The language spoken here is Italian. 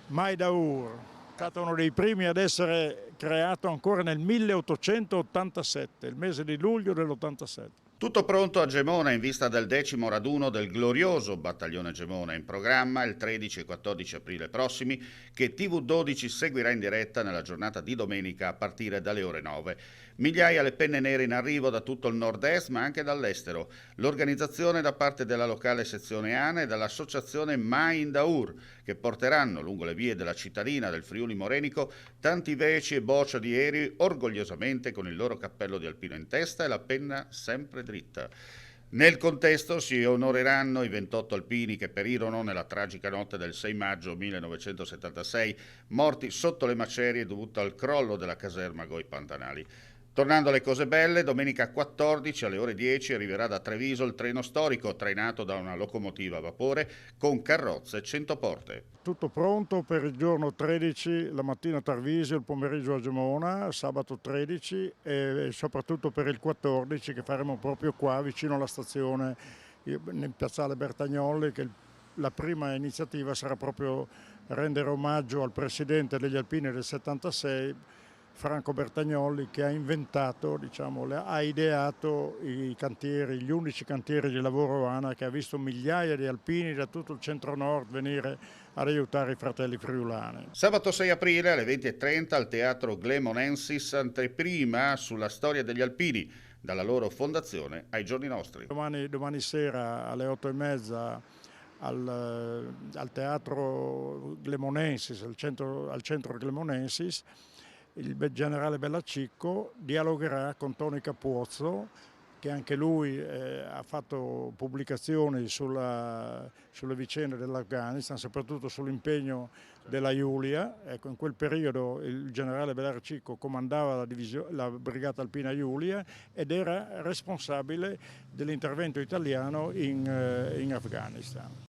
Maidaur, è stato uno dei primi ad essere creato ancora nel 1887, il mese di luglio dell'87. Tutto pronto a Gemona in vista del 10° raduno del glorioso battaglione Gemona in programma il 13 e 14 aprile prossimi, che TV12 seguirà in diretta nella giornata di domenica a partire dalle ore 9. Migliaia le penne nere in arrivo da tutto il nord-est ma anche dall'estero. L'organizzazione da parte della locale sezione ANA e dall'associazione Maindaur, che porteranno lungo le vie della cittadina del Friuli Morenico tanti veci e bocciadieri orgogliosamente con il loro cappello di alpino in testa e la penna sempre dritta. Nel contesto si onoreranno i 28 alpini che perirono nella tragica notte del 6 maggio 1976, morti sotto le macerie dovute al crollo della caserma Goi Pantanali. Tornando alle cose belle, domenica 14 alle ore 10 arriverà da Treviso il treno storico trainato da una locomotiva a vapore con carrozze 100 porte. Tutto pronto per il giorno 13, la mattina a Tarvisio, il pomeriggio a Gemona, sabato 13 e soprattutto per il 14 che faremo proprio qua vicino alla stazione nel piazzale Bertagnolli, che la prima iniziativa sarà proprio rendere omaggio al presidente degli Alpini del 76, Franco Bertagnolli, che ha inventato, ha ideato i cantieri, gli unici cantieri di lavoro ANA, che ha visto migliaia di alpini da tutto il centro-nord venire ad aiutare i fratelli friulani. Sabato 6 aprile alle 20:30 al Teatro Glemonensis anteprima sulla storia degli alpini, dalla loro fondazione ai giorni nostri. Domani sera alle 8:30 al Teatro Glemonensis, al centro Glemonensis, il generale Bellaccicco dialogherà con Tony Capuzzo, che anche lui ha fatto pubblicazioni sulle vicende dell'Afghanistan, soprattutto sull'impegno della Giulia. Ecco, in quel periodo il generale Bellaccicco comandava la brigata alpina Giulia ed era responsabile dell'intervento italiano in Afghanistan.